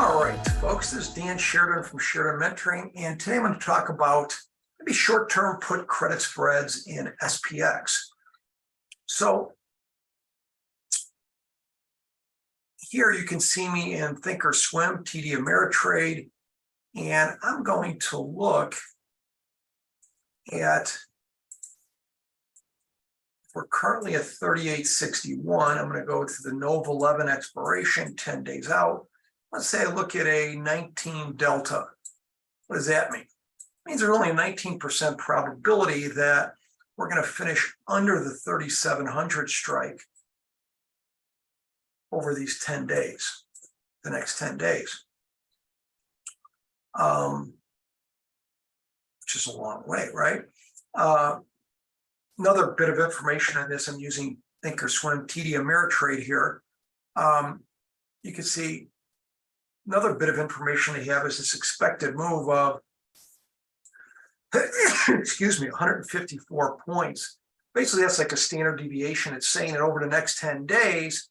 All right, folks, this is Dan Sheridan from Sheridan Mentoring, and today I'm going to talk about maybe short-term put credit spreads in SPX. So here you can see me in Thinkorswim, TD Ameritrade, and I'm going to look at, we're currently at 38.61. I'm going to go to the Nov 11 expiration, 10 days out. Let's say I look at a 19 delta. What does that mean? It means there's only a 19% probability that we're going to finish under the 3,700 strike over these 10 days, the next 10 days, which is a long way, right? Another bit of information on this, I'm using Thinkorswim TD Ameritrade here. You can see another bit of information they have is this expected move of, excuse me, 154 points. Basically, that's like a standard deviation. It's saying that over the next 10 days,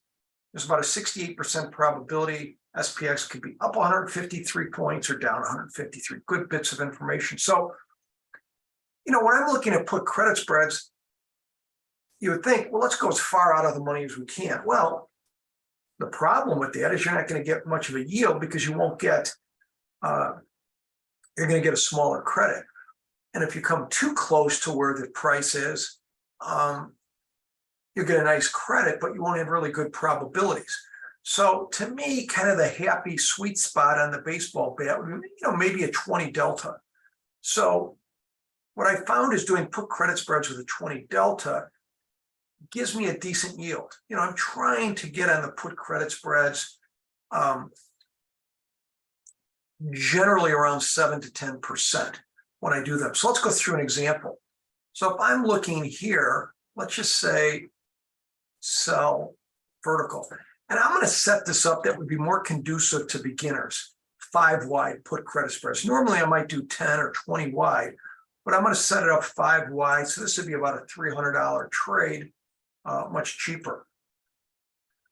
there's about a 68% probability SPX could be up 153 points or down 153. Good bits of information. So, you know, when I'm looking at put credit spreads, you would think, well, let's go as far out of the money as we can. Well, the problem with that is you're not going to get much of a yield because you won't get, you're going to get a smaller credit. And if you come too close to where the price is, you'll get a nice credit, but you won't have really good probabilities. So to me, kind of the happy sweet spot on the baseball bat, you know, maybe a 20 delta. So what I found is doing put credit spreads with a 20 delta gives me a decent yield. You know, I'm trying to get on the put credit spreads generally around 7 to 10% when I do them. So let's go through an example. So if I'm looking here, let's just say sell vertical. And I'm going to set this up that would be more conducive to beginners. 5 wide put credit spreads. Normally I might do 10 or 20 wide, but I'm going to set it up 5 wide. So this would be about a $300 trade. Much cheaper.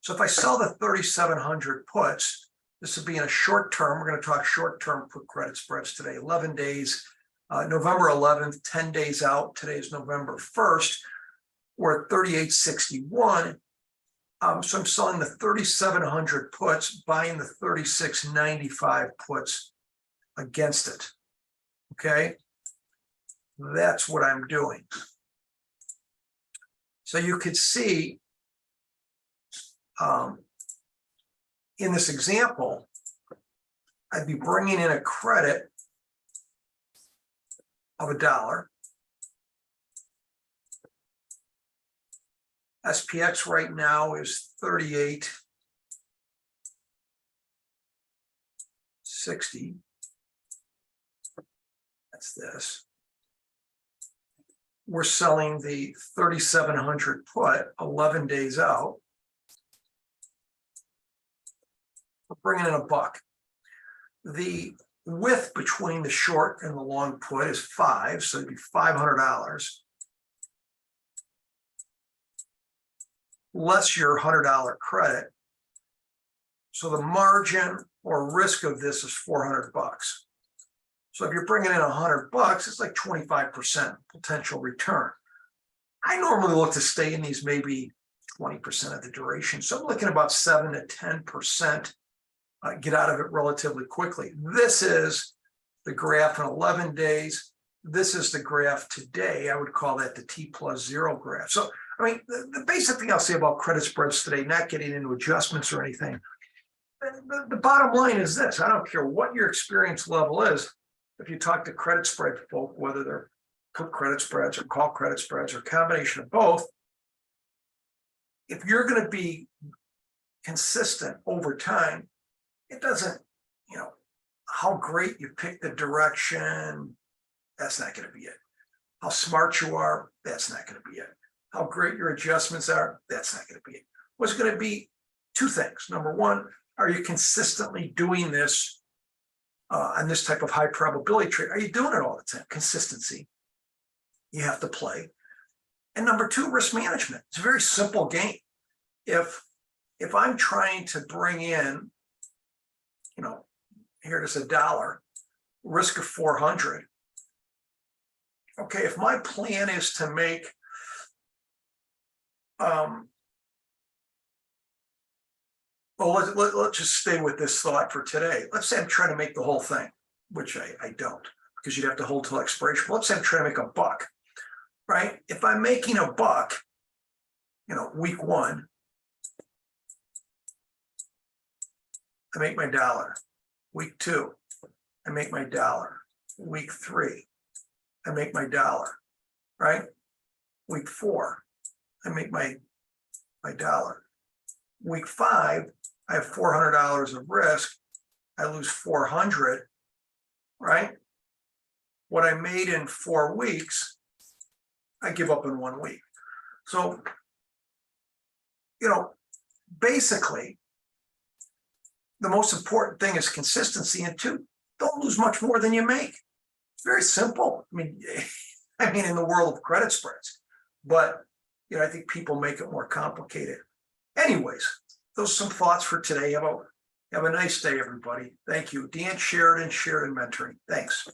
So if I sell the 3,700 puts, this would be in a short term. We're going to talk short term put credit spreads today, 11 days, November 11th, 10 days out. Today is November 1st. We're at 38.61. So I'm selling the 3,700 puts, buying the 36.95 puts against it. Okay. That's what I'm doing. So you could see in this example, I'd be bringing in a credit of $1. SPX right now is 38.60. That's this. We're selling the 3,700 put 11 days out. We're bringing in $1. The width between the short and the long put is 5, so it'd be $500 less your $100 credit. So the margin or risk of this is $400. So if you're bringing in $100, it's like 25% potential return. I normally look to stay in these maybe 20% of the duration. So I'm looking about 7 to 10%, get out of it relatively quickly. This is the graph in 11 days. This is the graph today. I would call that the T+0 graph. So, I mean, the basic thing I'll say about credit spreads today, not getting into adjustments or anything, the bottom line is this. I don't care what your experience level is. If you talk to credit spread folk, whether they're put credit spreads or call credit spreads or a combination of both, if you're going to be consistent over time, it doesn't, you know, how great you pick the direction, that's not going to be it. How smart you are, that's not going to be it. How great your adjustments are, that's not going to be it. What's going to be 2 things. Number 1, are you consistently doing this on this type of high probability trade? Are you doing it all the time? Consistency. You have to play. And number 2, risk management. It's a very simple game. If I'm trying to bring in, here it is $1, risk of 400. Okay, if my plan is to make well, let's just stay with this thought for today. Let's say I'm trying to make the whole thing, which I don't, because you'd have to hold till expiration. But let's say I'm trying to make $1, right? If I'm making $1, week 1, I make my $1. Week 2, I make my $1. Week 3, I make my $1, right? Week 4, I make my $1. Week 5, I have $400 of risk. I lose 400, right? What I made in 4 weeks, I give up in 1 week. So, basically, the most important thing is consistency, and 2, don't lose much more than you make. It's very simple. I mean, in the world of credit spreads, but I think people make it more complicated. Anyways, those are some thoughts for today. Have a nice day, everybody. Thank you. Dan Sheridan, Sheridan Mentoring. Thanks.